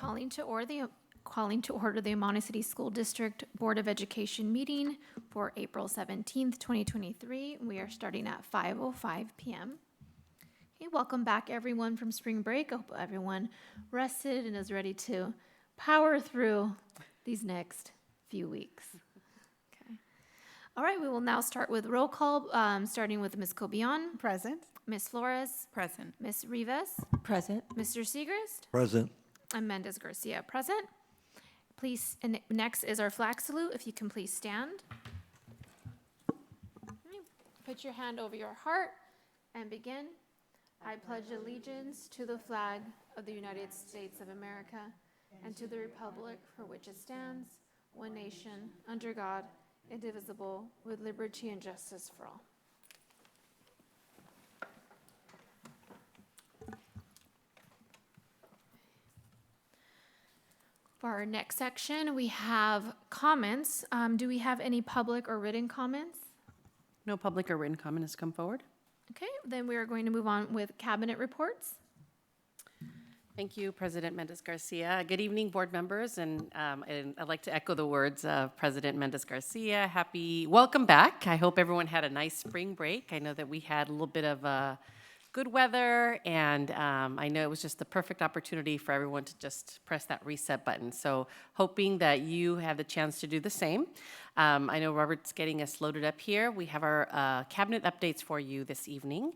calling to order the Amana City School District Board of Education meeting for April 17th, 2023. We are starting at 5:05 p.m. Okay, welcome back everyone from spring break. I hope everyone rested and is ready to power through these next few weeks. Okay. All right, we will now start with roll call, starting with Ms. Cobian. Present. Ms. Flores. Present. Ms. Rivas. Present. Mr. Segrist. Present. And Mendez Garcia, present. Please, and next is our flag salute. If you can please stand. Put your hand over your heart and begin. I pledge allegiance to the flag of the United States of America and to the republic for which it stands, one nation, under God, indivisible, with liberty and justice for all. For our next section, we have comments. Do we have any public or written comments? No public or written comment has come forward. Okay, then we are going to move on with cabinet reports. Thank you, President Mendez Garcia. Good evening, board members, and I'd like to echo the words of President Mendez Garcia. Welcome back. I hope everyone had a nice spring break. I know that we had a little bit of good weather, and I know it was just the perfect opportunity for everyone to just press that reset button. So hoping that you have the chance to do the same. I know Robert's getting us loaded up here. We have our cabinet updates for you this evening.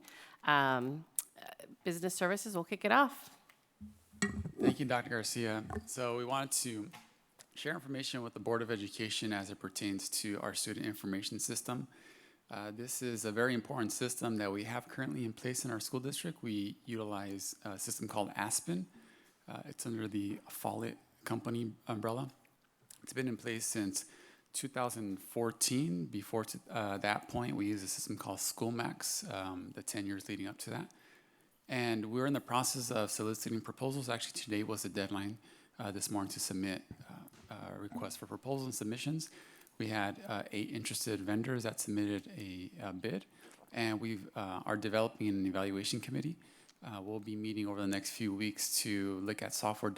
Business services, we'll kick it off. Thank you, Dr. Garcia. So we wanted to share information with the Board of Education as it pertains to our student information system. This is a very important system that we have currently in place in our school district. We utilize a system called Aspen. It's under the Follett Company umbrella. It's been in place since 2014. Before that point, we used a system called SchoolMax, the 10 years leading up to that. And we're in the process of soliciting proposals. Actually, today was the deadline this morning to submit requests for proposals and submissions. We had 8 interested vendors that submitted a bid, and we are developing an evaluation committee. We'll be meeting over the next few weeks to look at software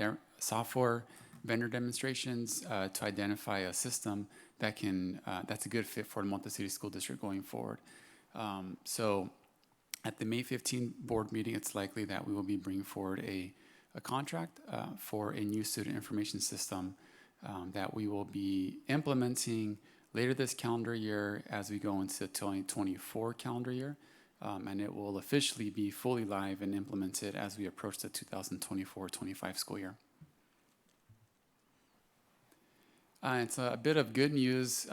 vendor demonstrations to identify a system that that's a good fit for the Monte City School District going forward. So at the May 15 board meeting, it's likely that we will be bringing forward a contract for a new student information system that we will be implementing later this calendar year as we go into the 2024 calendar year. And it will officially be fully live and implemented as we approach the 2024-25 school year. It's a bit of good news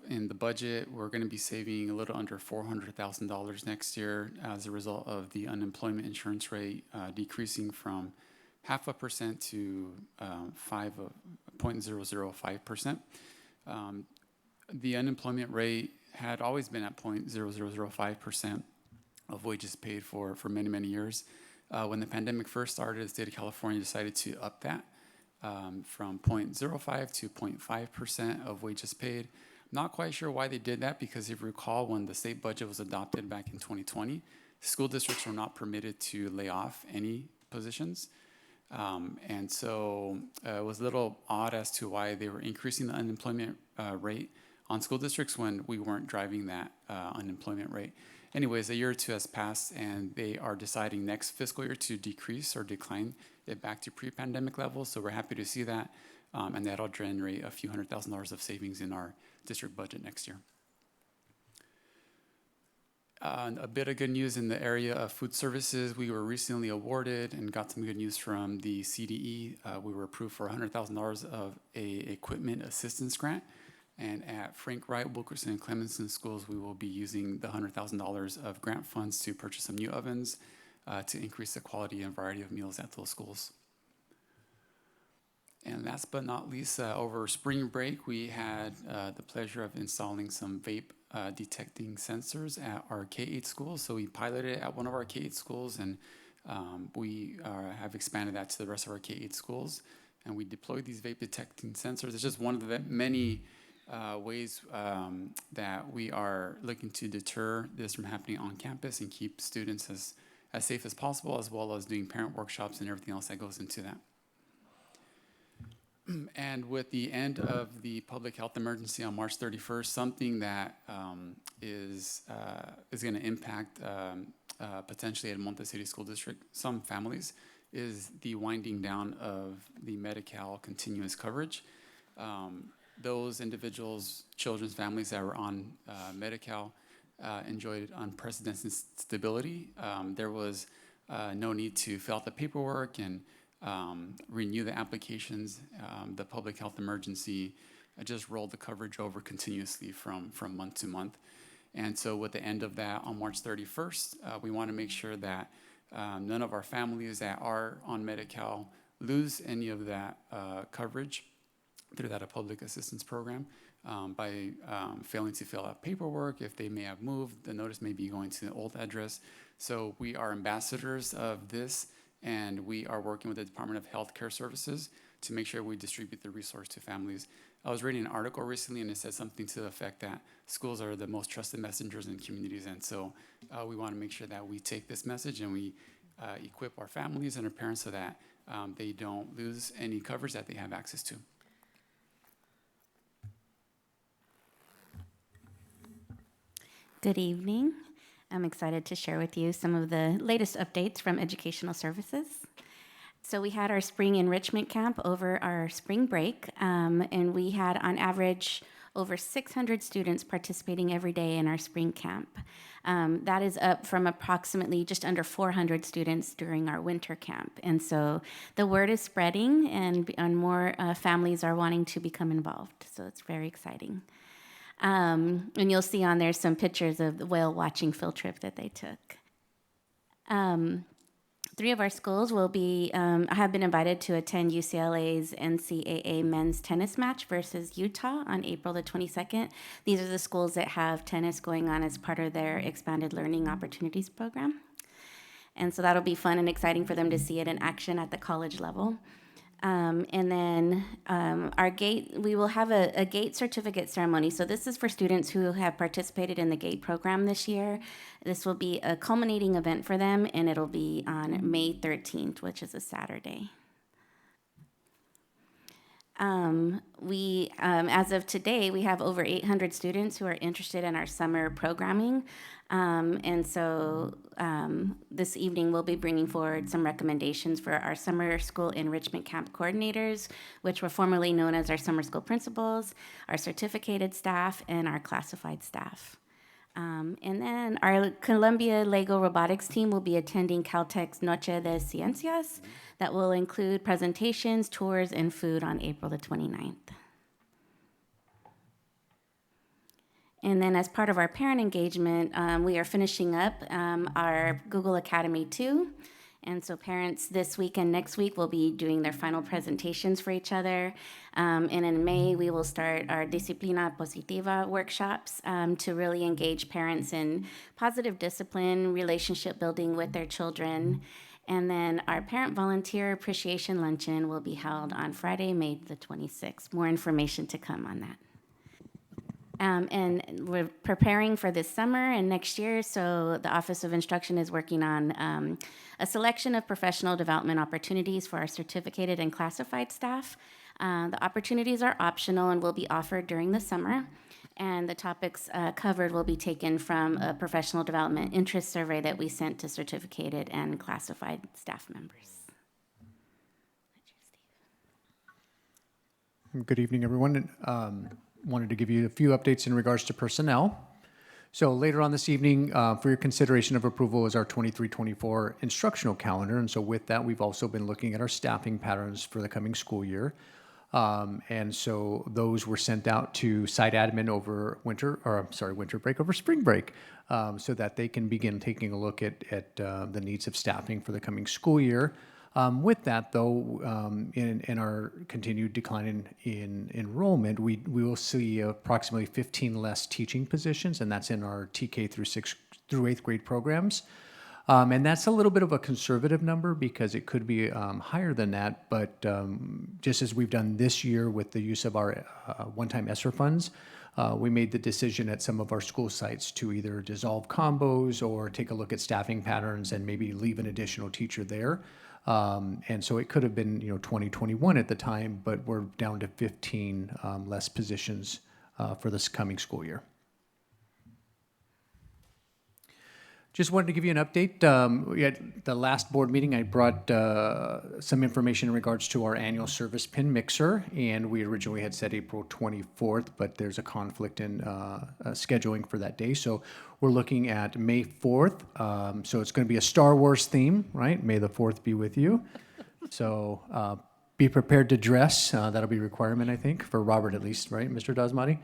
in the budget. We're going to be saving a little under $400,000 next year as a result of the unemployment insurance rate decreasing from 0.5% to 0.005%. The unemployment rate had always been at 0.0005% of wages paid for many, many years. When the pandemic first started, the state of California decided to up that from 0.05 to 0.5% of wages paid. Not quite sure why they did that, because if you recall, when the state budget was adopted back in 2020, school districts were not permitted to lay off any positions. And so it was a little odd as to why they were increasing the unemployment rate on school districts when we weren't driving that unemployment rate. Anyways, a year or two has passed, and they are deciding next fiscal year to decrease or decline it back to pre-pandemic levels. So we're happy to see that, and that'll generate a few $100,000 of savings in our district budget next year. A bit of good news in the area of food services. We were recently awarded and got some good news from the CDE. We were approved for $100,000 of a equipment assistance grant. And at Frank Wright, Wilkerson, and Clemenson schools, we will be using the $100,000 of grant funds to purchase some new ovens to increase the quality and variety of meals at those schools. And last but not least, over spring break, we had the pleasure of installing some vape detecting sensors at our K-8 schools. So we piloted it at one of our K-8 schools, and we have expanded that to the rest of our K-8 schools. And we deployed these vape detecting sensors. It's just one of the many ways that we are looking to deter this from happening on campus and keep students as safe as possible, as well as doing parent workshops and everything else that goes into that. And with the end of the public health emergency on March 31st, something that is going to impact potentially at Monte City School District some families is the winding down of the Medi-Cal continuous coverage. Those individuals, children's families that were on Medi-Cal enjoyed unprecedented stability. There was no need to fill out the paperwork and renew the applications. The public health emergency just rolled the coverage over continuously from month to month. And so with the end of that on March 31st, we want to make sure that none of our families that are on Medi-Cal lose any of that coverage through that public assistance program by failing to fill out paperwork. If they may have moved, the notice may be going to the old address. So we are ambassadors of this, and we are working with the Department of Health Care Services to make sure we distribute the resource to families. I was reading an article recently, and it said something to the effect that schools are the most trusted messengers in communities, and so we want to make sure that we take this message and we equip our families and our parents so that they don't lose any coverage that they have access to. Good evening. I'm excited to share with you some of the latest updates from Educational Services. So we had our spring enrichment camp over our spring break, and we had on average over 600 students participating every day in our spring camp. That is up from approximately just under 400 students during our winter camp. And so the word is spreading, and more families are wanting to become involved. So it's very exciting. And you'll see on there some pictures of the whale watching field trip that they took. 3 of our schools will be have been invited to attend UCLA's NCAA men's tennis match versus Utah on April the 22nd. These are the schools that have tennis going on as part of their expanded learning opportunities program. And so that'll be fun and exciting for them to see it in action at the college level. And then we will have a GATE certificate ceremony. So this is for students who have participated in the GATE program this year. This will be a culminating event for them, and it'll be on May 13th, which is a Saturday. As of today, we have over 800 students who are interested in our summer programming. And so this evening, we'll be bringing forward some recommendations for our summer school enrichment camp coordinators, which were formerly known as our summer school principals, our certificated staff, and our classified staff. And then our Columbia Lego robotics team will be attending Caltech's Noche de Ciencias. That will include presentations, tours, and food on April the 29th. And then as part of our parent engagement, we are finishing up our Google Academy 2. And so parents this week and next week will be doing their final presentations for each other. And in May, we will start our Disciplina Positiva workshops to really engage parents in positive discipline, relationship building with their children. And then our Parent Volunteer Appreciation Luncheon will be held on Friday, May the 26th. More information to come on that. And we're preparing for this summer and next year, so the Office of Instruction is working on a selection of professional development opportunities for our certificated and classified staff. The opportunities are optional and will be offered during the summer, and the topics covered will be taken from a professional development interest survey that we sent to certificated and classified staff members. Good evening, everyone. Wanted to give you a few updates in regards to personnel. So later on this evening, for your consideration of approval is our 23-24 instructional calendar. And so with that, we've also been looking at our staffing patterns for the coming school year. And so those were sent out to site admin over winter break, over spring break, so that they can begin taking a look at the needs of staffing for the coming school year. With that, though, in our continued decline in enrollment, we will see approximately 15 less teaching positions, and that's in our TK through 8th grade programs. And that's a little bit of a conservative number because it could be higher than that, but just as we've done this year with the use of our one-time ESSER funds, we made the decision at some of our school sites to either dissolve combos or take a look at staffing patterns and maybe leave an additional teacher there. And so it could have been, 2021 at the time, but we're down to 15 less positions for this coming school year. Just wanted to give you an update. We had the last board meeting, I brought some information in regards to our annual service pin mixer, and we originally had said April 24th, but there's a conflict in scheduling for that day. So we're looking at May 4th. So it's going to be a Star Wars theme, right? May the 4th be with you. So be prepared to dress. That'll be a requirement, I think, for Robert at least, right, Mr. Dasmati?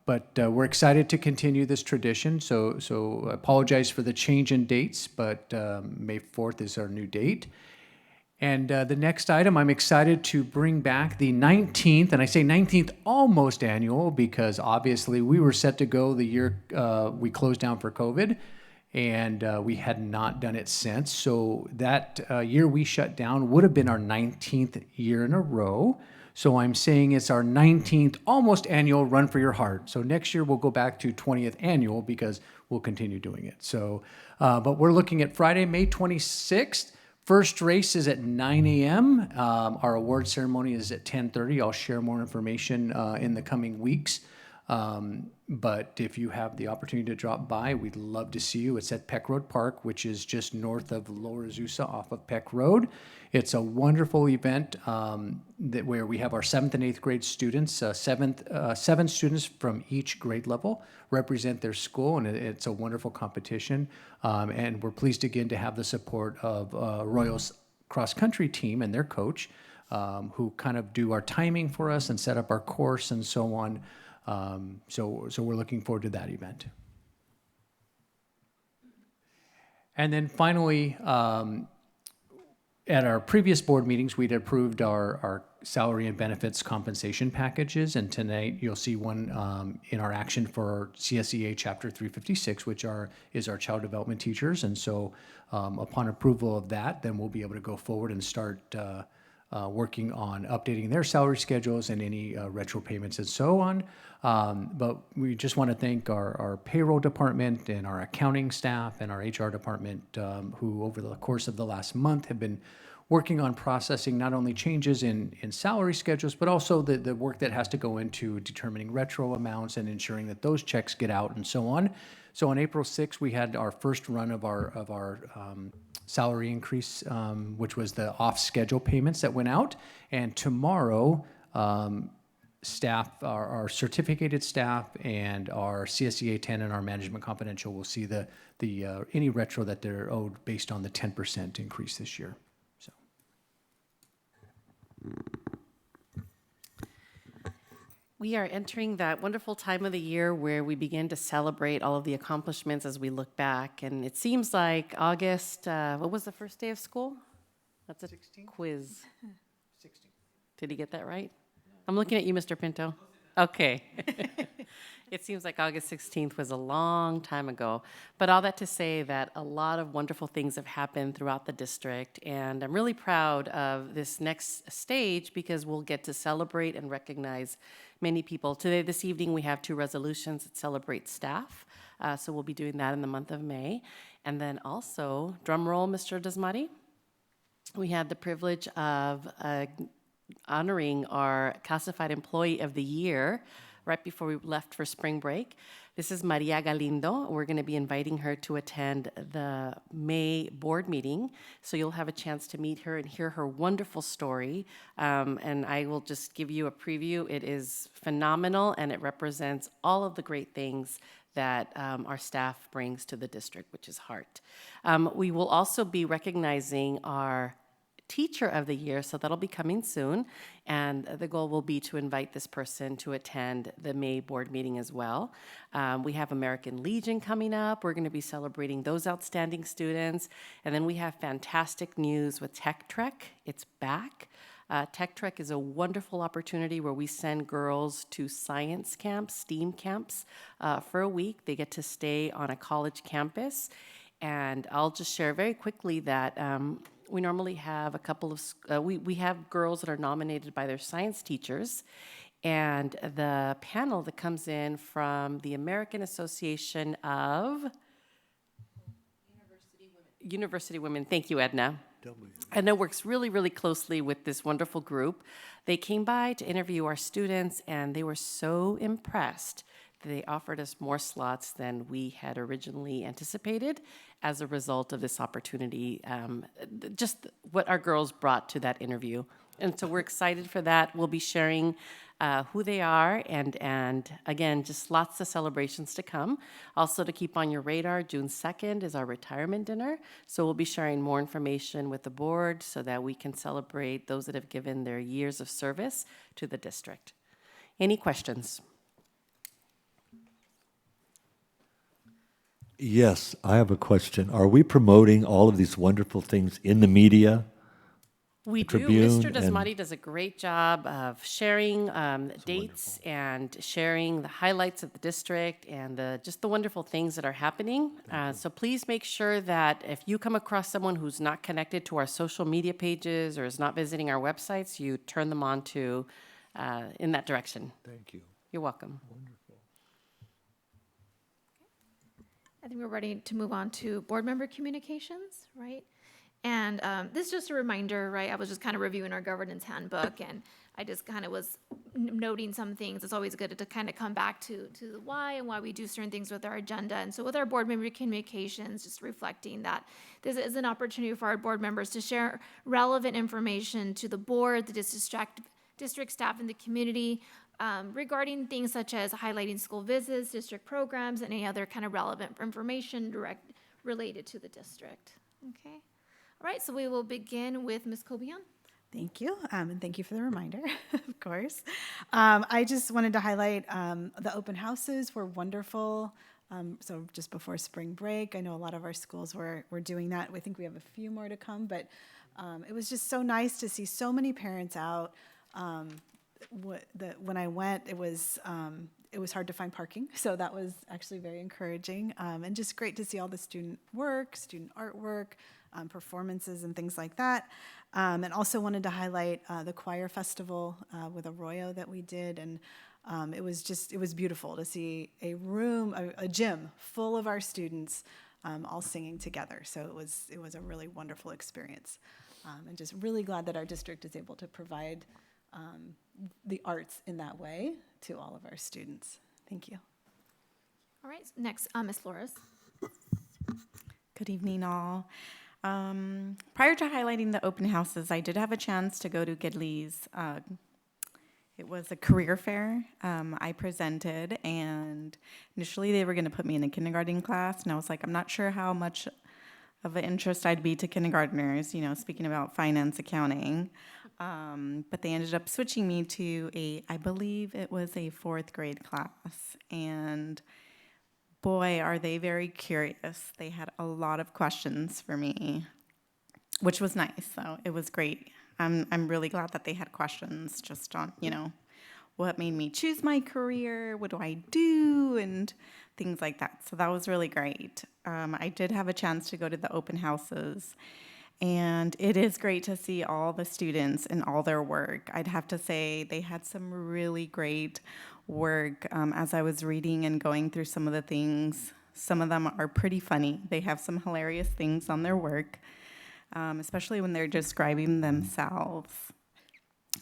But we're excited to continue this tradition, so apologize for the change in dates, but May 4th is our new date. And the next item, I'm excited to bring back the 19th, and I say 19th almost annual because obviously we were set to go the year we closed down for COVID, and we had not done it since. So that year we shut down would have been our 19th year in a row. So I'm saying it's our 19th almost annual Run for Your Heart. So next year we'll go back to 20th annual because we'll continue doing it. So, but we're looking at Friday, May 26th. First race is at 9 a.m. Our award ceremony is at 10:30. I'll share more information in the coming weeks. But if you have the opportunity to drop by, we'd love to see you. It's at Peck Road Park, which is just north of Lower Azusa off of Peck Road. It's a wonderful event where we have our 7th and 8th grade students, 7 students from each grade level represent their school, and it's a wonderful competition. And we're pleased again to have the support of Royals cross-country team and their coach, who kind of do our timing for us and set up our course and so on. So we're looking forward to that event. And then finally, at our previous board meetings, we'd approved our salary and benefits compensation packages, and tonight you'll see one in our action for CSEA Chapter 356, which is our child development teachers. And so upon approval of that, then we'll be able to go forward and start working on updating their salary schedules and any retro payments and so on. But we just want to thank our payroll department and our accounting staff and our HR department who over the course of the last month have been working on processing not only changes in salary schedules, but also the work that has to go into determining retro amounts and ensuring that those checks get out and so on. So on April 6th, we had our first run of our salary increase, which was the off-schedule payments that went out. And tomorrow, staff, our certificated staff and our CSEA 10 and our management confidential will see the any retro that they're owed based on the 10% increase this year. So. We are entering that wonderful time of the year where we begin to celebrate all of the accomplishments as we look back. And it seems like August, what was the first day of school? That's a 16? quiz. 16. Did he get that right? I'm looking at you, Mr. Pinto. Okay. It seems like August 16th was a long time ago. But all that to say that a lot of wonderful things have happened throughout the district. And I'm really proud of this next stage because we'll get to celebrate and recognize many people. Today, this evening, we have 2 resolutions that celebrate staff. So we'll be doing that in the month of May. And then also, drum roll, Mr. Dasmati. We had the privilege of honoring our classified employee of the year right before we left for spring break. This is Maria Galindo. We're going to be inviting her to attend the May board meeting, so you'll have a chance to meet her and hear her wonderful story. And I will just give you a preview. It is phenomenal, and it represents all of the great things that our staff brings to the district, which is heart. We will also be recognizing our Teacher of the Year, so that'll be coming soon. And the goal will be to invite this person to attend the May board meeting as well. We have American Legion coming up. We're going to be celebrating those outstanding students. And then we have fantastic news with Tech Trek. It's back. Tech Trek is a wonderful opportunity where we send girls to science camps, STEAM camps, for a week. They get to stay on a college campus. And I'll just share very quickly that we normally have a couple of, we have girls that are nominated by their science teachers, And the panel that comes in from the American Association of University Women. Thank you, Edna. Edna works really, really closely with this wonderful group. They came by to interview our students, and they were so impressed that they offered us more slots than we had originally anticipated as a result of this opportunity, just what our girls brought to that interview. And so we're excited for that. We'll be sharing who they are, and again, just lots of celebrations to come. Also, to keep on your radar, June 2nd is our retirement dinner. So we'll be sharing more information with the board so that we can celebrate those that have given their years of service to the district. Any questions? Yes, I have a question. Are we promoting all of these wonderful things in the media? We do. Tribune Mr. and- Dasmati does a great job of sharing dates and sharing the highlights of the district and just the wonderful things that are happening. So please make sure that if you come across someone who's not connected to our social media pages or is not visiting our websites, you turn them on to in that direction. Thank you. You're welcome. I think we're ready to move on to board member communications, right? And this is just a reminder, right? I was just kind of reviewing our governance handbook, and I just kind of was noting some things. It's always good to kind of come back to the why and why we do certain things with our agenda. And so with our board member communications, just reflecting that this is an opportunity for our board members to share relevant information to the board, the district staff, and the community regarding things such as highlighting school visits, district programs, and any other kind of relevant information related to the district. Okay. All right, so we will begin with Ms. Cobian. Thank you, and thank you for the reminder, of course. I just wanted to highlight the open houses were wonderful. So just before spring break, I know a lot of our schools were doing that. I think we have a few more to come, but it was just so nice to see so many parents out. When I went, it was hard to find parking, so that was actually very encouraging, and just great to see all the student work, student artwork, performances and things like that. And also wanted to highlight the choir festival with Arroyo that we did, and it was beautiful to see a gym full of our students all singing together. So it was a really wonderful experience, and just really glad that our district is able to provide the arts in that way to all of our students. Thank you. All right, next, Ms. Flores. Good evening, all. Prior to highlighting the open houses, I did have a chance to go to Gidley's. It was a career fair. I presented, and initially they were going to put me in a kindergarten class, and I was like, I'm not sure how much of an interest I'd be to kindergartners, speaking about finance, accounting. But they ended up switching me to I believe it was a 4th grade class, and boy, are they very curious. They had a lot of questions for me, which was nice, so it was great. I'm really glad that they had questions just on, what made me choose my career, what do I do, and things like that. So that was really great. I did have a chance to go to the open houses, and it is great to see all the students and all their work. I'd have to say they had some really great work. As I was reading and going through some of the things, some of them are pretty funny. They have some hilarious things on their work, especially when they're describing themselves.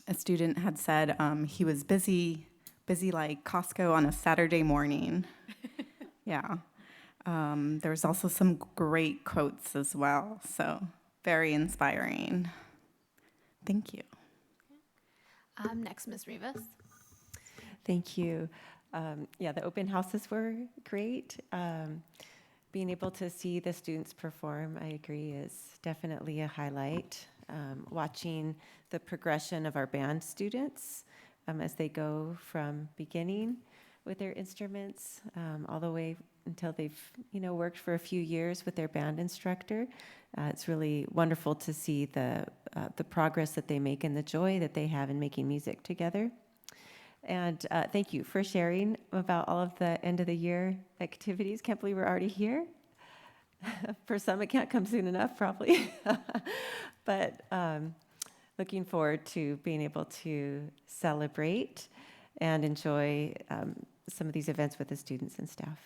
A student had said he was busy like Costco on a Saturday morning. Yeah. There was also some great quotes as well, so very inspiring. Thank you. Next, Ms. Rivas. Thank you. The open houses were great. Being able to see the students perform, I agree, is definitely a highlight. Watching the progression of our band students as they go from beginning with their instruments all the way until they've worked for a few years with their band instructor. It's really wonderful to see the progress that they make and the joy that they have in making music together. And thank you for sharing about all of the end of the year activities. Can't believe we're already here. For some, it can't come soon enough, probably. But looking forward to being able to celebrate and enjoy some of these events with the students and staff.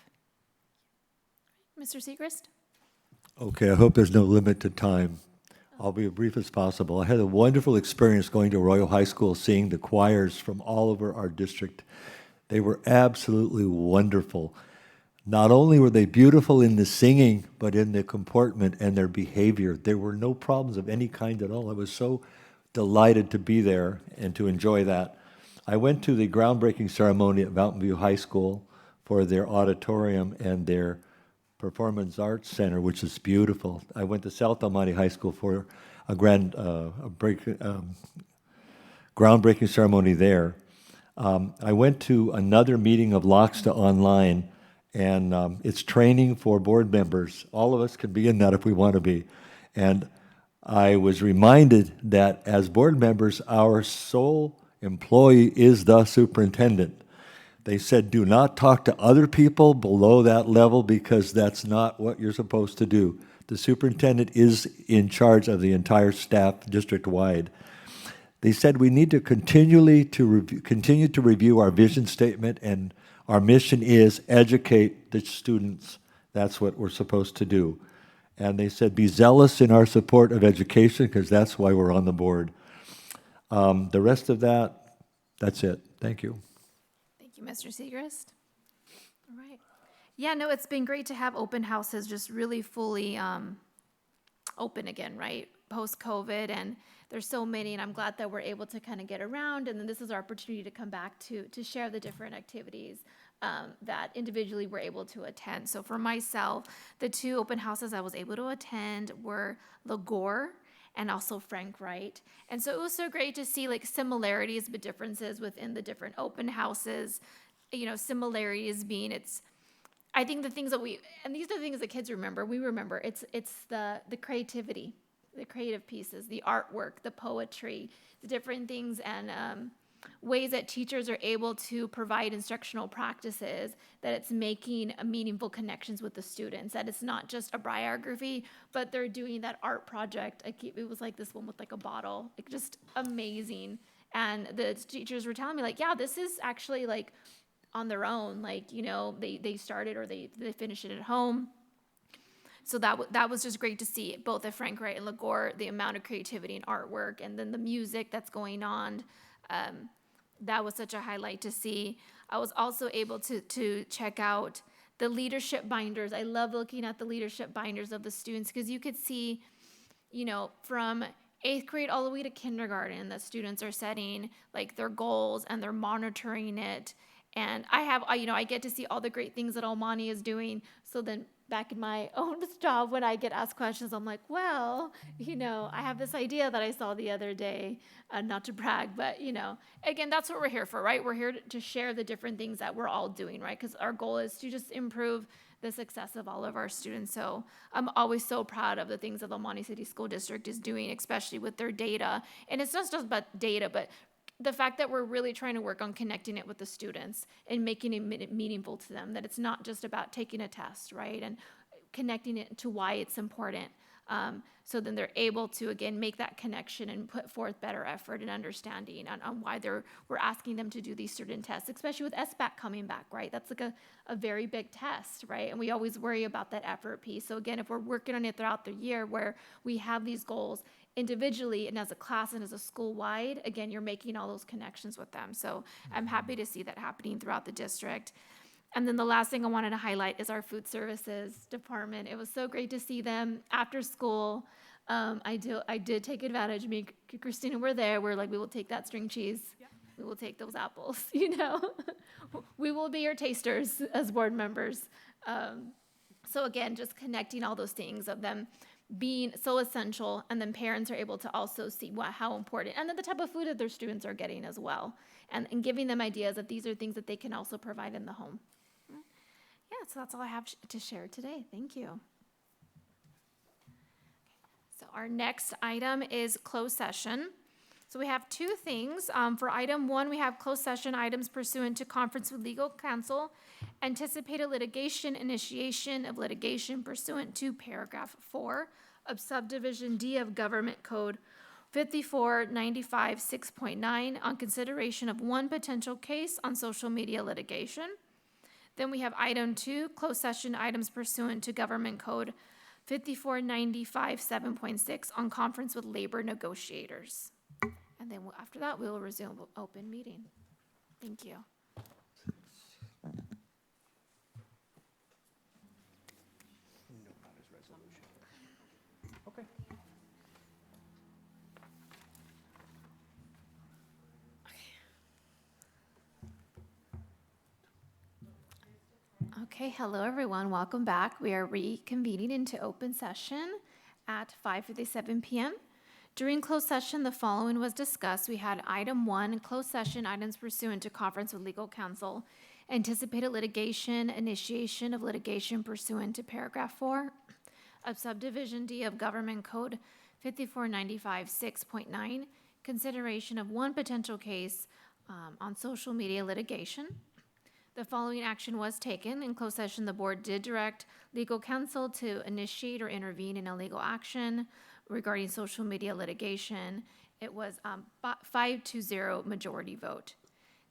Mr. Segrist? Okay, I hope there's no limit to time. I'll be as brief as possible. I had a wonderful experience going to Royal High School, seeing the choirs from all over our district. They were absolutely wonderful. Not only were they beautiful in the singing, but in the comportment and their behavior. There were no problems of any kind at all. I was so delighted to be there and to enjoy that. I went to the groundbreaking ceremony at Mountain View High School for their auditorium and their Performance Arts Center, which is beautiful. I went to South El Monte High School for a groundbreaking ceremony there. I went to another meeting of Loxta Online, and it's training for board members. All of us can be in that if we want to be. And I was reminded that as board members, our sole employee is the superintendent. They said, do not talk to other people below that level because that's not what you're supposed to do. The superintendent is in charge of the entire staff district-wide. They said we need to continue to review our vision statement, and our mission is educate the students. That's what we're supposed to do. And they said be zealous in our support of education because that's why we're on the board. The rest of that's it. Thank you. Thank you, Mr. Segrist. All right. Yeah, no, it's been great to have open houses just really fully open again, right? Post-COVID, and there's so many, and I'm glad that we're able to kind of get around, and then this is our opportunity to come back to share the different activities that individually we're able to attend. So for myself, the two open houses I was able to attend were Lagore and also Frank Wright. And so it was so great to see like similarities but differences within the different open houses. You know, similarities being I think the things that and these are the things that kids remember, we remember, it's the creativity, the creative pieces, the artwork, the poetry, the different things, and ways that teachers are able to provide instructional practices, that it's making meaningful connections with the students, that it's not just a biography, but they're doing that art project. It was like this one with like a bottle, like just amazing. And the teachers were telling me like, yeah, this is actually like on their own, like, you know, they started or they finished it at home. So that was just great to see, both at Frank Wright and Lagore, the amount of creativity and artwork, and then the music that's going on. That was such a highlight to see. I was also able to check out the leadership binders. I love looking at the leadership binders of the students because you could see, you know, from 8th grade all the way to kindergarten, that students are setting like their goals and they're monitoring it. And I get to see all the great things that Almani is doing. So then back in my own job, when I get asked questions, I'm like, well, you know, I have this idea that I saw the other day, not to brag, but, you know, again, that's what we're here for, right? We're here to share the different things that we're all doing, right? Because our goal is to just improve the success of all of our students. So I'm always so proud of the things that the Almani City School District is doing, especially with their data. And it's not just about data, but the fact that we're really trying to work on connecting it with the students and making it meaningful to them, that it's not just about taking a test, right? And connecting it to why it's important. So then they're able to, again, make that connection and put forth better effort and understanding on why we're asking them to do these certain tests, especially with SBAC coming back, right? That's like a very big test, right? And we always worry about that effort piece. So again, if we're working on it throughout the year where we have these goals individually and as a class and as a school-wide, again, you're making all those connections with them. So I'm happy to see that happening throughout the district. And then the last thing I wanted to highlight is our food services department. It was so great to see them after school. I did take advantage. Me and Christina were there. We're like, we will take that string cheese. Yeah. We will take those apples, you know. We will be your tasters as board members. So again, just connecting all those things of them being so essential, and then parents are able to also see how important, and then the type of food that their students are getting as well, and giving them ideas that these are things that they can also provide in the home. Yeah, so that's all I have to share today. Thank you. So our next item is closed session. So we have two things. For item 1, we have closed session items pursuant to conference with legal counsel, anticipated litigation, initiation of litigation pursuant to paragraph 4 of subdivision D of Government Code 5495 6.9 on consideration of one potential case on social media litigation. Then we have item 2, closed session items pursuant to Government Code 5495 7.6 on conference with labor negotiators. And then after that, we will resume open meeting. Thank you. Okay, hello everyone, welcome back. We are reconvening into open session at 5:57 p.m. During closed session, the following was discussed. We had item 1, closed session items pursuant to conference with legal counsel, anticipated litigation, initiation of litigation pursuant to paragraph 4 of subdivision D of Government Code 5495 6.9, consideration of one potential case on social media litigation. The following action was taken. In closed session, the board did direct legal counsel to initiate or intervene in a legal action regarding social media litigation. It was 5-0 majority vote.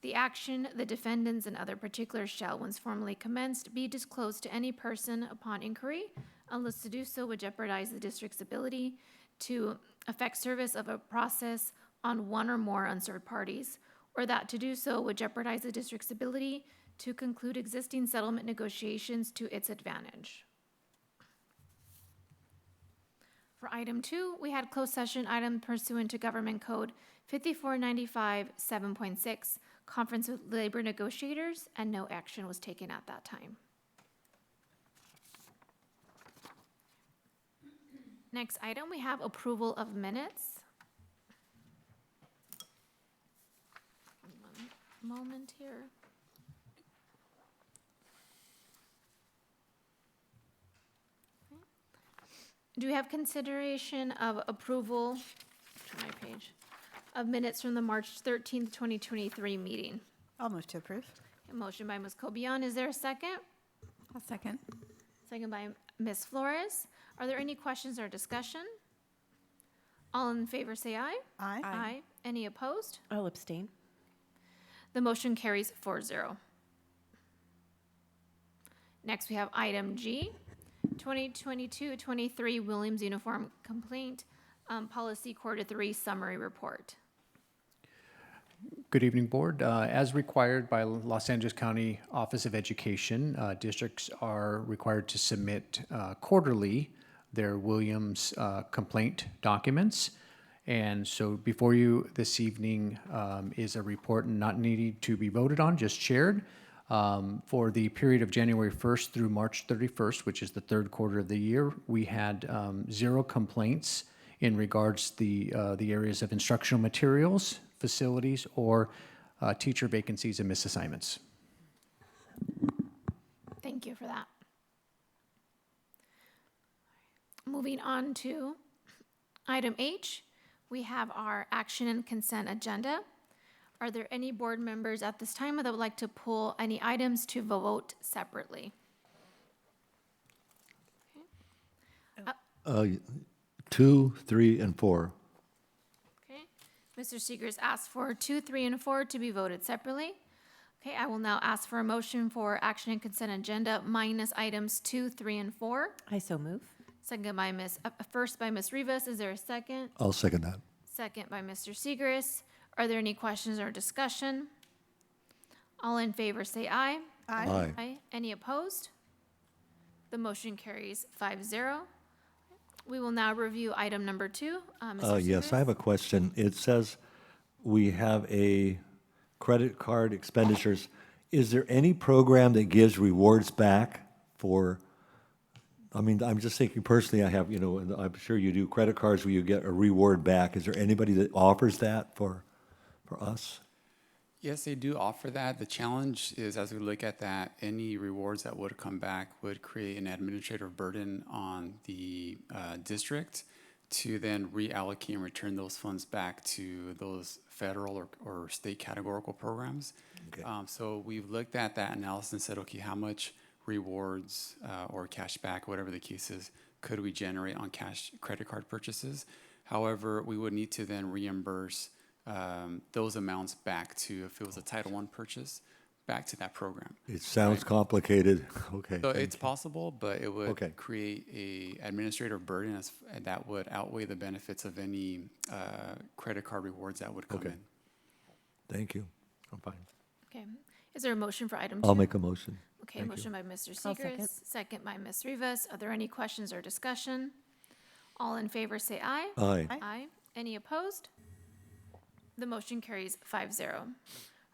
The action, the defendants and other particulars shall, once formally commenced, be disclosed to any person upon inquiry, unless to do so would jeopardize the district's ability to effect service of a process on one or more unserved parties, or that to do so would jeopardize the district's ability to conclude existing settlement negotiations to its advantage. For item 2, we had closed session item pursuant to Government Code 5495 7.6, conference with labor negotiators, and no action was taken at that time. Next item, we have approval of minutes. One moment here. Do we have consideration of approval, turn my page, of minutes from the March 13th, 2023 meeting? I'll move to approve. A motion by Ms. Cobian, is there a second? I'll second. Second by Ms. Flores. Are there any questions or discussion? All in favor say aye. Aye. Aye. Any opposed? I'll abstain. The motion carries 4-0. Next, we have item G, 2022-23 Williams Uniform Complaint, Policy Quarter 3 Summary Report. Good evening, Board. As required by Los Angeles County Office of Education, districts are required to submit quarterly their Williams complaint documents. And so before you this evening is a report not needing to be voted on, just shared. For the period of January 1st through March 31st, which is the third quarter of the year, we had 0 complaints in regards to the areas of instructional materials, facilities, or teacher vacancies and misassignments. Thank you for that. Moving on to item H, we have our action and consent agenda. Are there any board members at this time that would like to pull any items to vote separately? 2, 3, and 4. Okay. Mr. Seegers asked for 2, 3, and 4 to be voted separately. Okay, I will now ask for a motion for action and consent agenda minus items 2, 3, and 4. I so move. Second by first by Ms. Rivas. Is there a second? I'll second that. Second by Mr. Seegers. Are there any questions or discussion? All in favor say aye. Aye. Aye. Any opposed? The motion carries 5-0. We will now review item number 2. Mr. Yes, I Seegers? have a question. It says we have a credit card expenditures. Is there any program that gives rewards back for, I mean, I'm just thinking personally, I have, and I'm sure you do credit cards where you get a reward back. Is there anybody that offers that for us? Yes, they do offer that. The challenge is, as we look at that, any rewards that would come back would create an administrative burden on the district to then reallocate and return those funds back to those federal or state categorical programs. Okay. So we've looked at that analysis and said, okay, how much rewards or cash back, whatever the case is, could we generate on cash credit card purchases? However, we would need to then reimburse those amounts back to, if it was a Title I purchase, back to that program. It sounds Right. complicated. Okay. So thank it's you. possible, but it would Okay. create a administrative burden that would outweigh the benefits of any credit card rewards that would come Okay. in. Thank you. I'm fine. Okay. Is there a motion for item 2? I'll make a motion. Okay, Thank you. motion by Mr. I'll second. Segrist, second by Ms. Rivas. Are there any questions or discussion? All in favor say aye. Aye. Aye. Any opposed? The motion carries 5-0.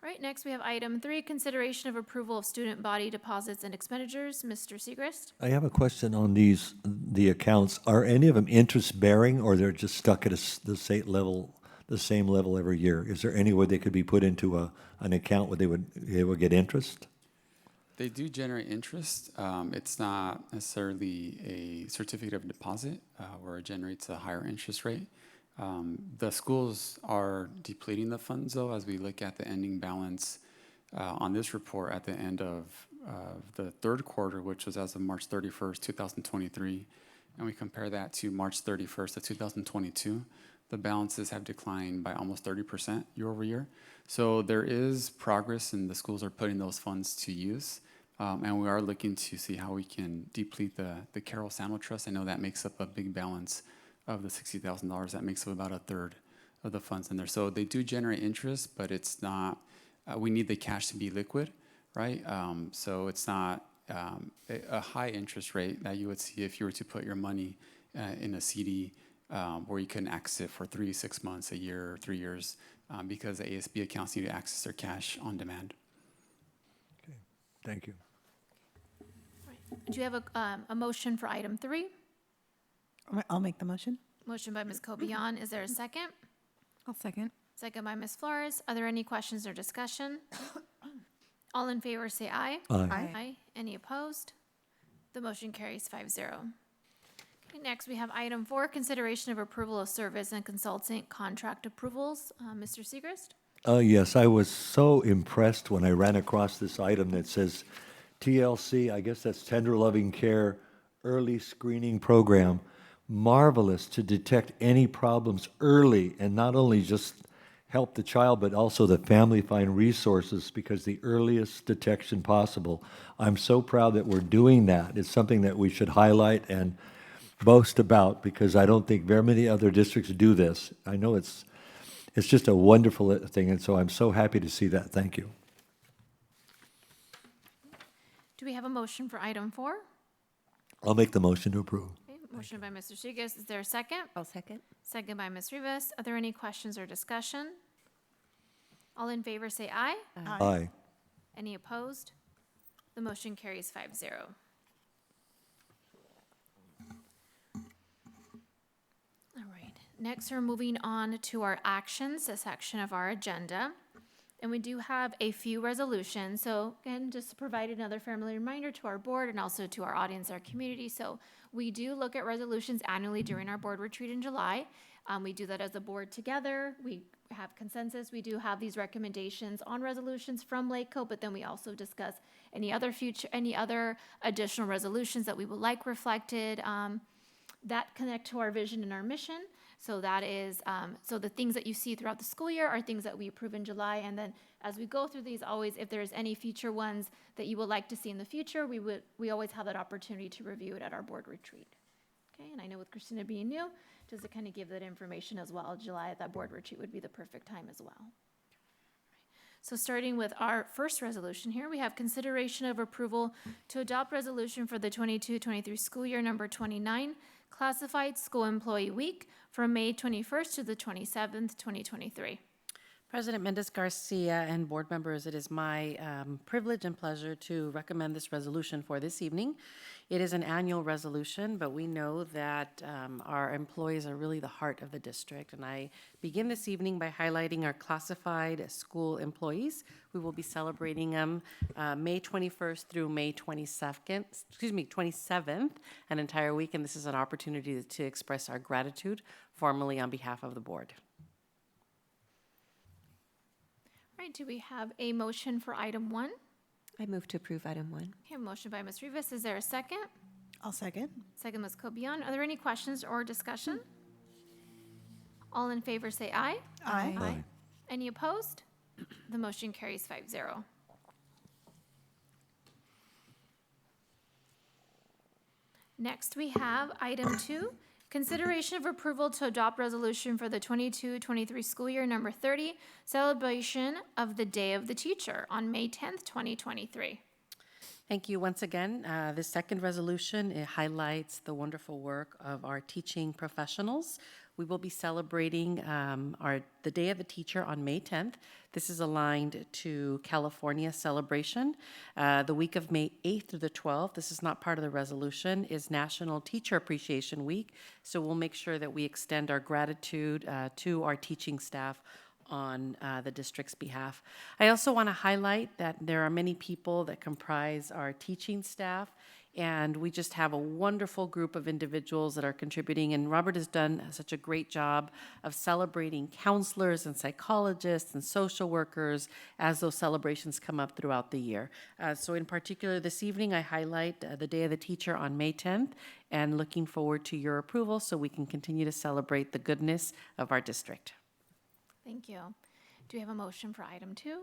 All right, next we have item 3, consideration of approval of student body deposits and expenditures. Mr. Segrist? I have a question on the accounts. Are any of them interest-bearing, or they're just stuck at the state level, the same level every year? Is there any way they could be put into an account where they would get interest? They do generate interest. It's not necessarily a certificate of deposit where it generates a higher interest rate. The schools are depleting the funds, though, as we look at the ending balance on this report at the end of the third quarter, which was as of March 31st, 2023, and we compare that to March 31st of 2022, the balances have declined by almost 30% year over year. So there is progress, and the schools are putting those funds to use. And we are looking to see how we can deplete the Carroll Sandwich Trust. I know that makes up a big balance of the $60,000. That makes up about a third of the funds in there. So they do generate interest, but it's not, we need the cash to be liquid, right? So it's not a high interest rate that you would see if you were to put your money in a CD where you couldn't access it for 3, 6 months, a year, or 3 years, because the ASB accounts need to access their cash on demand. Okay. Thank you. Do you have a motion for item 3? I'll make the motion. Motion by Ms. Cobian. Is there a second? I'll second. Second by Ms. Flores. Are there any questions or discussion? All in favor say aye. Aye. Aye. Any opposed? The motion carries 5-0. Okay, next we have item 4, consideration of approval of service and consultant contract approvals. Mr. Segrist? Yes, I was so impressed when I ran across this item that says TLC, I guess that's Tender Loving Care Early Screening Program. Marvelous to detect any problems early and not only just help the child, but also the family find resources, because the earliest detection possible. I'm so proud that we're doing that. It's something that we should highlight and boast about, because I don't think very many other districts do this. I know it's just a wonderful thing, and so I'm so happy to see that. Thank you. Do we have a motion for item 4? I'll make the motion to approve. Okay, motion by Mr. Segrist. Is there a second? I'll second. Second by Ms. Rivas. Are there any questions or discussion? All in favor say aye. Aye. Any opposed? The motion carries 5-0. All right, next we're moving on to our actions, a section of our agenda. And we do have a few resolutions. So again, just to provide another friendly reminder to our board and also to our audience, our community. So we do look at resolutions annually during our board retreat in July. We do that as a board together. We have consensus. We do have these recommendations on resolutions from LACO, but then we also discuss any other additional resolutions that we would like reflected that connect to our vision and our mission. So that is, so the things that you see throughout the school year are things that we approve in July. And then as we go through these, always, if there's any future ones that you would like to see in the future, we always have that opportunity to review it at our board retreat. Okay, and I know with Christina being new, just to kind of give that information as well, July at that board retreat would be the perfect time as well. So starting with our first resolution here, we have consideration of approval to adopt resolution for the 22-23 school year number 29, Classified School Employee Week from May 21st to the 27th, 2023. President Mendez-Garcia and board members, it is my privilege and pleasure to recommend this resolution for this evening. It is an annual resolution, but we know that our employees are really the heart of the district. And I begin this evening by highlighting our classified school employees. We will be celebrating them May 21st through May 27th, an entire week. And this is an opportunity to express our gratitude formally on behalf of the board. All right, do we have a motion for item 1? I move to approve item 1. Okay, motion by Ms. Rivas. Is there a second? I'll second. Second, Ms. Cobian. Are there any questions or discussion? All in favor say aye. Aye. Aye. Any opposed? The motion carries 5-0. Next, we have item 2, consideration of approval to adopt resolution for the 22-23 school year number 30, celebration of the Day of the Teacher on May 10th, 2023. Thank you once again. This second resolution, it highlights the wonderful work of our teaching professionals. We will be celebrating the Day of the Teacher on May 10th. This is aligned to California celebration. The week of May 8th through the 12th, this is not part of the resolution, is National Teacher Appreciation Week. So we'll make sure that we extend our gratitude to our teaching staff on the district's behalf. I also want to highlight that there are many people that comprise our teaching staff, and we just have a wonderful group of individuals that are contributing, and Robert has done such a great job of celebrating counselors and psychologists and social workers as those celebrations come up throughout the year. So in particular, this evening, I highlight the Day of the Teacher on May 10th, and looking forward to your approval so we can continue to celebrate the goodness of our district. Thank you. Do we have a motion for item 2?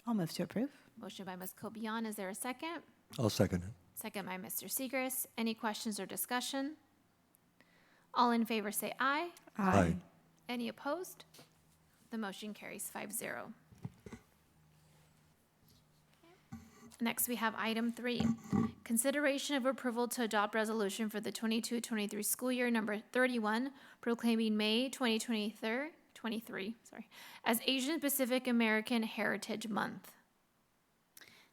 I'll move to approve. Motion by Ms. Cobian. Is there a second? I'll second it. Second by Mr. Segrist. Any questions or discussion? All in favor say aye. Aye. Any opposed? The motion carries 5-0. Next, we have item 3, consideration of approval to adopt resolution for the 22-23 school year number 31, proclaiming May 2023 as Asian Pacific American Heritage Month.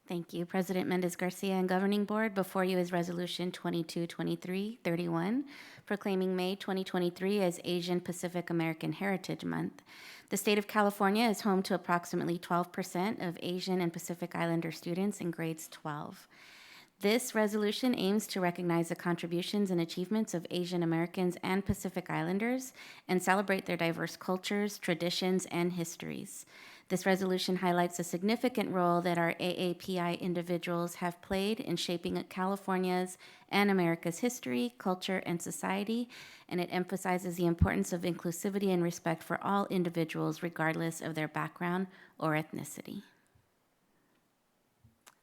Thank you, President Mendez-Garcia and Governing Board. Before you is Resolution 22-23-31, proclaiming May 2023 as Asian Pacific American Heritage Month. The state of California is home to approximately 12% of Asian and Pacific Islander students in grades 12. This resolution aims to recognize the contributions and achievements of Asian Americans and Pacific Islanders and celebrate their diverse cultures, traditions, and histories. This resolution highlights the significant role that our AAPI individuals have played in shaping California's and America's history, culture, and society, and it emphasizes the importance of inclusivity and respect for all individuals regardless of their background or ethnicity.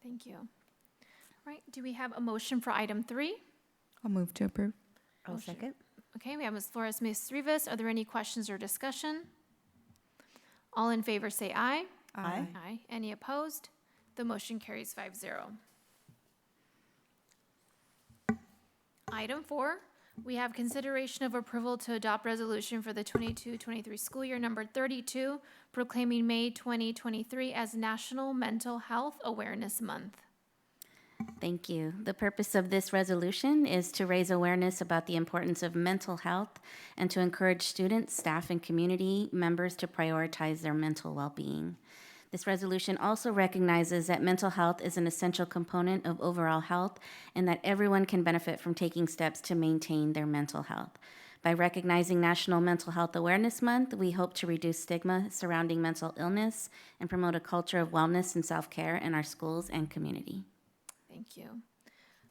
Thank you. All right, do we have a motion for item 3? I'll move to approve. I'll second. Okay, we have Ms. Flores, Ms. Rivas. Are there any questions or discussion? All in favor say aye. Aye. Aye. Any opposed? The motion carries 5-0. Item 4, we have consideration of approval to adopt resolution for the 22-23 school year number 32, proclaiming May 2023 as National Mental Health Awareness Month. Thank you. The purpose of this resolution is to raise awareness about the importance of mental health and to encourage students, staff, and community members to prioritize their mental well-being. This resolution also recognizes that mental health is an essential component of overall health and that everyone can benefit from taking steps to maintain their mental health. By recognizing National Mental Health Awareness Month, we hope to reduce stigma surrounding mental illness and promote a culture of wellness and self-care in our schools and community. Thank you.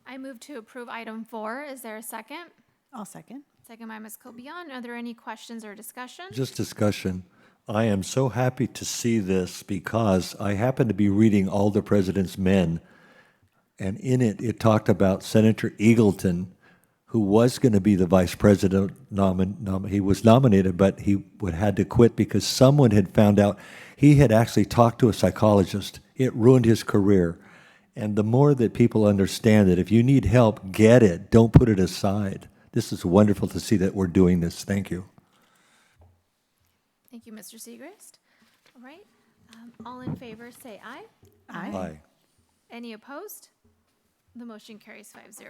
I move to approve item 4. Is there a second? I'll second. Second by Ms. Cobian. Are there any questions or discussion? Just discussion. I am so happy to see this because I happen to be reading All the President's Men, and in it, it talked about Senator Eagleton, who was going to be the vice president he was nominated, but he had to quit because someone had found out he had actually talked to a psychologist. It ruined his career. And the more that people understand that if you need help, get it. Don't put it aside. This is wonderful to see that we're doing this. Thank you. Thank you, Mr. Segrist. All right. All in favor say aye. Aye. Any opposed? The motion carries 5-0.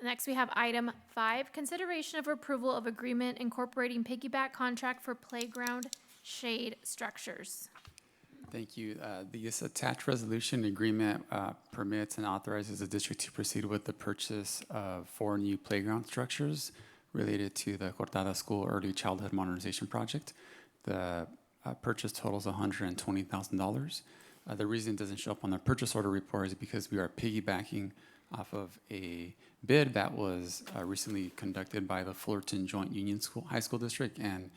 Next, we have item 5, consideration of approval of agreement incorporating piggyback contract for playground shade structures. Thank you. This attached resolution agreement permits and authorizes the district to proceed with the purchase of 4 new playground structures related to the Cortada School Early Childhood Modernization Project. The purchase totals $120,000. The reason it doesn't show up on the purchase order report is because we are piggybacking off of a bid that was recently conducted by the Fullerton Joint Union High School District, and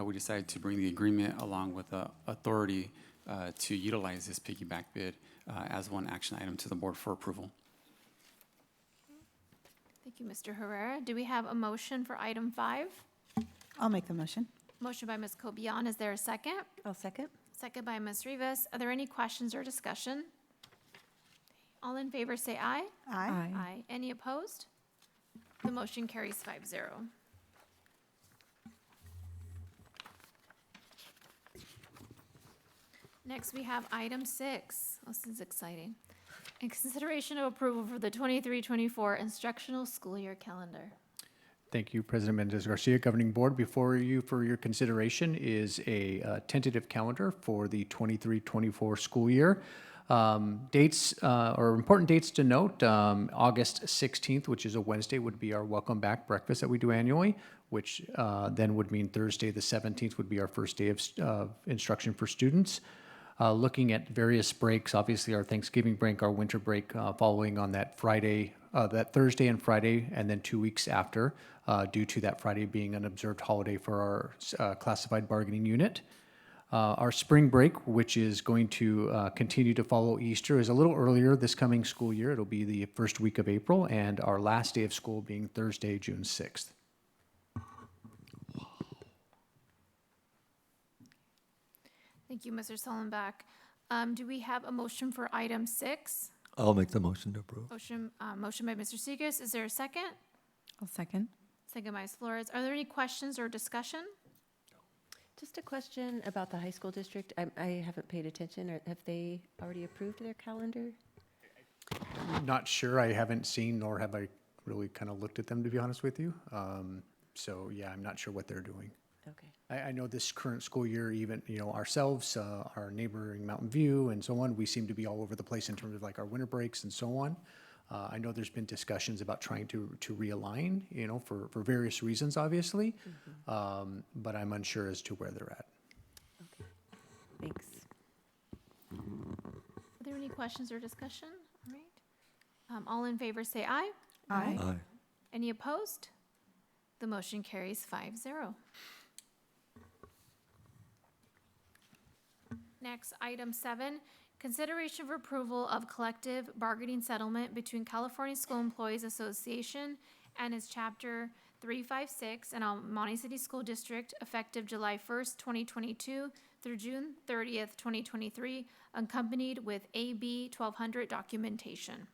we decided to bring the agreement along with the authority to utilize this piggyback bid as one action item to the board for approval. Thank you, Mr. Herrera. Do we have a motion for item 5? I'll make the motion. Motion by Ms. Cobian. Is there a second? I'll second. Second by Ms. Rivas. Are there any questions or discussion? All in favor say aye. Aye. Aye. Any opposed? The motion carries 5-0. Next, we have item 6. This is exciting. In consideration of approval for the 23-24 instructional school year calendar. Thank you, President Mendez-Garcia. Governing Board, before you for your consideration is a tentative calendar for the 23-24 school year. Dates, or important dates to note, August 16th, which is a Wednesday, would be our welcome back breakfast that we do annually, which then would mean Thursday, the 17th, would be our first day of instruction for students. Looking at various breaks, obviously our Thanksgiving break, our winter break, following on that Friday, that Thursday and Friday, and then 2 weeks after, due to that Friday being an observed holiday for our classified bargaining unit. Our spring break, which is going to continue to follow Easter, is a little earlier this coming school year. It'll be the first week of April, and our last day of school being Thursday, June 6th. Thank you, Mr. Sullenbach. Do we have a motion for item 6? I'll make the motion to approve. Motion by Mr. Seegers. Is there a second? I'll second. Second by Ms. Flores. Are there any questions or discussion? Just a question about the high school district. I haven't paid attention. Have they already approved their calendar? Not sure. I haven't seen, nor have I really kind of looked at them, to be honest with you. So yeah, I'm not sure what they're doing. Okay. I know this current school year, even, ourselves, our neighboring Mountain View and so on, we seem to be all over the place in terms of like our winter breaks and so on. I know there's been discussions about trying to realign, for various reasons, obviously. But I'm unsure as to where they're at. Okay. Thanks. Are there any questions or discussion? All right. All in favor say aye. Aye. Aye. Any opposed? The motion carries 5-0. Next, item 7, consideration for approval of collective bargaining settlement between California School Employees Association and its Chapter 356 and El Monte City School District effective July 1st, 2022 through June 30th, 2023, accompanied with AB 1200 documentation.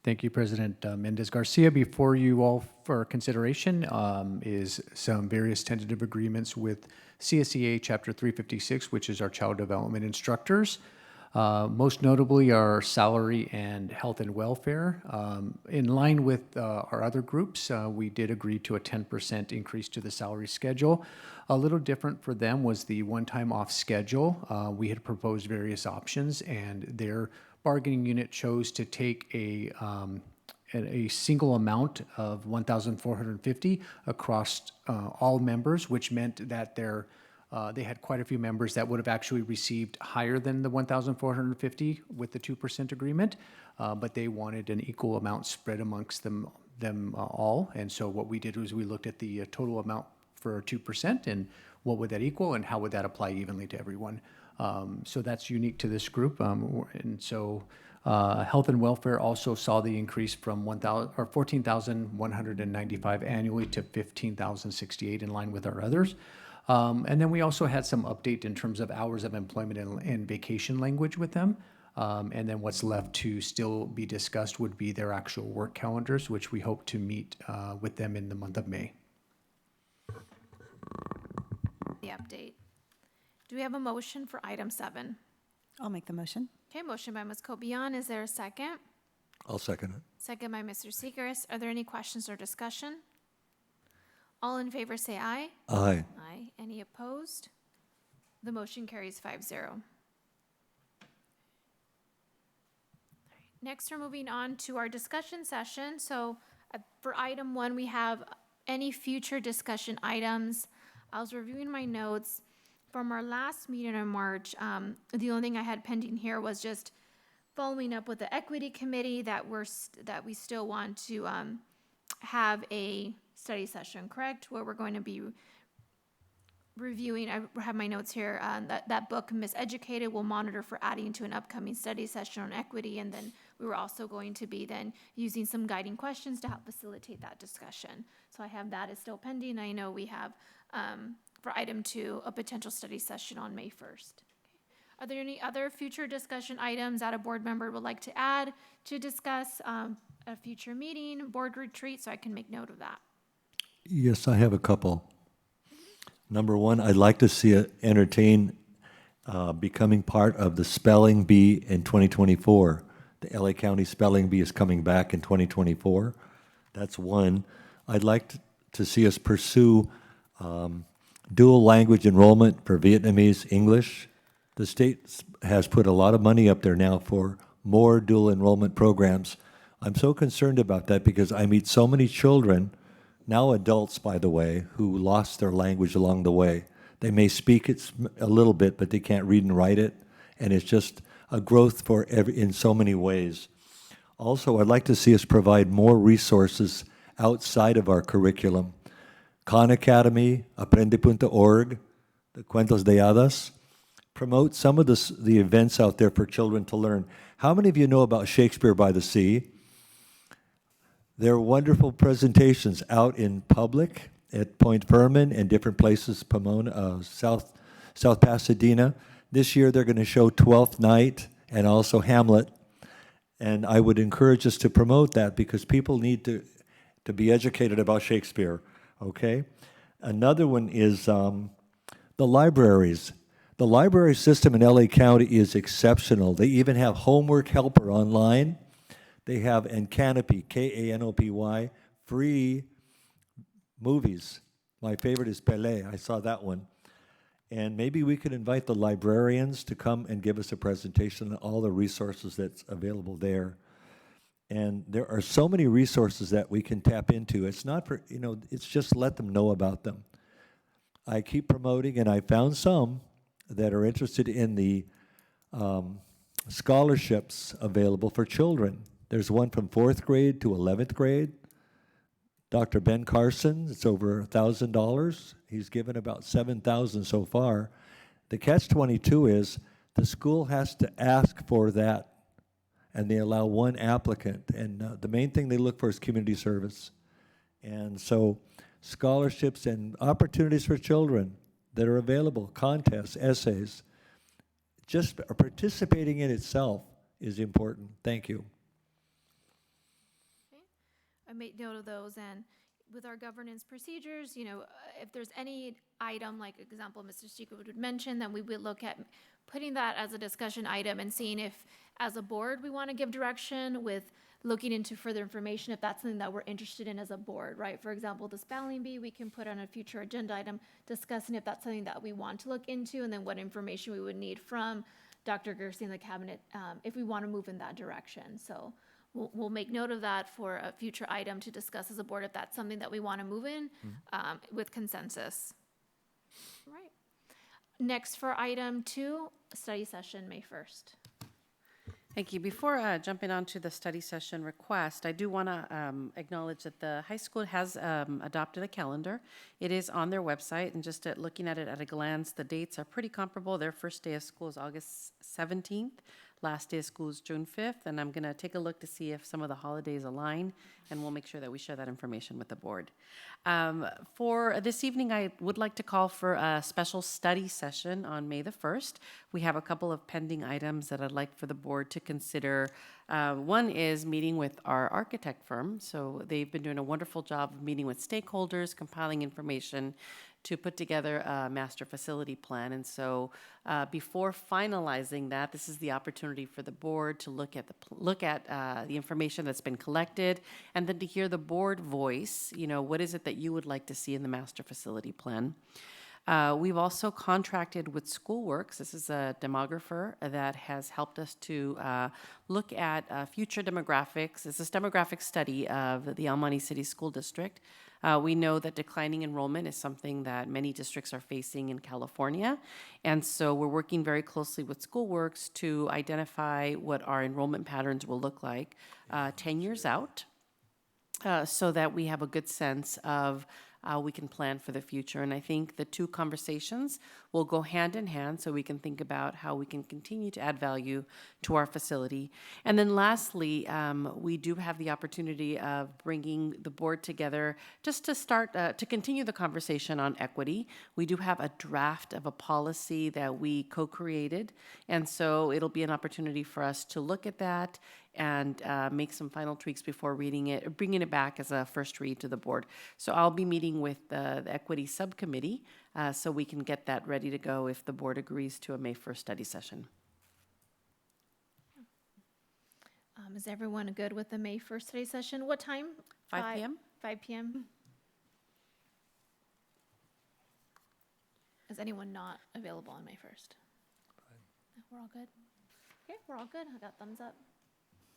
Thank you, President Mendez-Garcia. Before you all for consideration is some various tentative agreements with CSEA Chapter 356, which is our child development instructors. Most notably our salary and health and welfare. In line with our other groups, we did agree to a 10% increase to the salary schedule. A little different for them was the one-time off schedule. We had proposed various options, and their bargaining unit chose to take a single amount of $1,450 across all members, which meant that they had quite a few members that would have actually received higher than the $1,450 with the 2% agreement, but they wanted an equal amount spread amongst them all. And so what we did was we looked at the total amount for 2% and what would that equal and how would that apply evenly to everyone. So that's unique to this group. And so health and welfare also saw the increase from $14,195 annually to $15,068 in line with our others. And then we also had some update in terms of hours of employment and vacation language with them. And then what's left to still be discussed would be their actual work calendars, which we hope to meet with them in the month of May. The update. Do we have a motion for item 7? I'll make the motion. Okay, motion by Ms. Cobian. Is there a second? I'll second it. Second by Mr. Seegers. Are there any questions or discussion? All in favor say aye. Aye. Aye. Any opposed? The motion carries 5-0. Next, we're moving on to our discussion session. So for item 1, we have any future discussion items. I was reviewing my notes from our last meeting in March. The only thing I had pending here was just following up with the equity committee that that we still want to have a study session, correct? Where we're going to be reviewing, I have my notes here, that book, Miseducated, will monitor for adding to an upcoming study session on equity. And then we were also going to be then using some guiding questions to help facilitate that discussion. So I have that is still pending. I know we have, for item 2, a potential study session on May 1st. Are there any other future discussion items that a board member would like to add to discuss a future meeting, board retreat, so I can make note of that? Yes, I have a couple. Number one, I'd like to see it entertain becoming part of the spelling bee in 2024. The LA County Spelling Bee is coming back in 2024. That's one. I'd like to see us pursue dual language enrollment for Vietnamese English. The state has put a lot of money up there now for more dual enrollment programs. I'm so concerned about that because I meet so many children, now adults, by the way, who lost their language along the way. They may speak it a little bit, but they can't read and write it, and it's just a growth for in so many ways. Also, I'd like to see us provide more resources outside of our curriculum. Khan Academy, Aprende.org, the Cuentos de Hadas, promote some of the events out there for children to learn. How many of you know about Shakespeare by the Sea? There are wonderful presentations out in public at Point Furman and different places, Pomona, South Pasadena. This year they're going to show Twelfth Night and also Hamlet. And I would encourage us to promote that because people need to be educated about Shakespeare, okay? Another one is the libraries. The library system in LA County is exceptional. They even have Homework Helper online. They have Canopy, Kanopy, free movies. My favorite is Pelé. I saw that one. And maybe we could invite the librarians to come and give us a presentation on all the resources that's available there. And there are so many resources that we can tap into. It's not for, it's just let them know about them. I keep promoting, and I found some that are interested in the scholarships available for children. There's one from 4th grade to 11th grade. Dr. Ben Carson, it's over $1,000. He's given about $7,000 so far. The catch-22 is the school has to ask for that, and they allow one applicant. And the main thing they look for is community service. And so scholarships and opportunities for children that are available, contests, essays, just participating in itself is important. Thank you. I made note of those, and with our governance procedures, if there's any item, like example, Mr. Stico would mention, then we would look at putting that as a discussion item and seeing if, as a board, we want to give direction with looking into further information, if that's something that we're interested in as a board, right? For example, the spelling bee, we can put on a future agenda item discussing if that's something that we want to look into, and then what information we would need from Dr. Garcia and the cabinet if we want to move in that direction. So we'll make note of that for a future item to discuss as a board if that's something that we want to move in with consensus. All right. Next for item 2, study session, May 1st. Thank you. Before jumping on to the study session request, I do want to acknowledge that the high school has adopted a calendar. It is on their website, and just looking at it at a glance, the dates are pretty comparable. Their first day of school is August 17th. Last day of school is June 5th, and I'm going to take a look to see if some of the holidays align, and we'll make sure that we share that information with the board. For this evening, I would like to call for a special study session on May the 1st. We have a couple of pending items that I'd like for the board to consider. One is meeting with our architect firm. So they've been doing a wonderful job of meeting with stakeholders, compiling information to put together a master facility plan. And so before finalizing that, this is the opportunity for the board to look at the information that's been collected, and then to hear the board voice, what is it that you would like to see in the master facility plan. We've also contracted with Schoolworks. This is a demographer that has helped us to look at future demographics. It's a demographic study of the El Monte City School District. We know that declining enrollment is something that many districts are facing in California. And so we're working very closely with Schoolworks to identify what our enrollment patterns will look like 10 years out. So that we have a good sense of how we can plan for the future. And I think the two conversations will go hand in hand so we can think about how we can continue to add value to our facility. And then lastly, we do have the opportunity of bringing the board together just to start, to continue the conversation on equity. We do have a draft of a policy that we co-created. And so it'll be an opportunity for us to look at that and make some final tweaks before reading it, or bringing it back as a first read to the board. So I'll be meeting with the Equity Subcommittee so we can get that ready to go if the board agrees to a May 1st study session. Is everyone good with the May 1st study session? What time? 5 p.m.? 5 p.m. Is anyone not available on May 1st? We're all good? Okay, we're all good. I got thumbs up.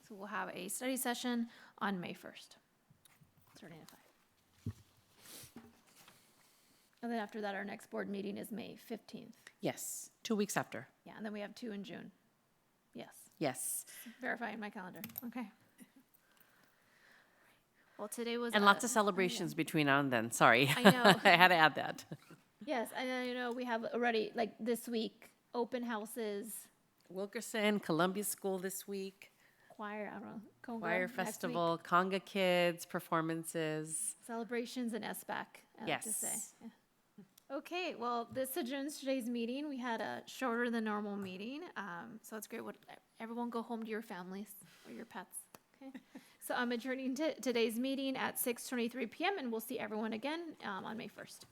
So we'll have a study session on May 1st, starting at 5. And then after that, our next board meeting is May 15th. Yes, 2 weeks after. Yeah, and then we have 2 in June. Yes, Yes. verifying my calendar. Okay. Well, today was. And lots of celebrations between now and then. Sorry. I know. I had to add that. Yes, and we have already, like this week, open houses, Wilkerson, Columbia School this week, choir, I don't know, Conga choir next week, festival, Conga Kids, performances. celebrations, and SBAC, I like to say. Yes. Yeah. Okay, well, this adjourns today's meeting. We had a shorter than normal meeting, so it's great. Everyone go home to your families or your pets. Okay. So I'm adjourning today's meeting at 6:23 p.m. and we'll see everyone again on May 1st.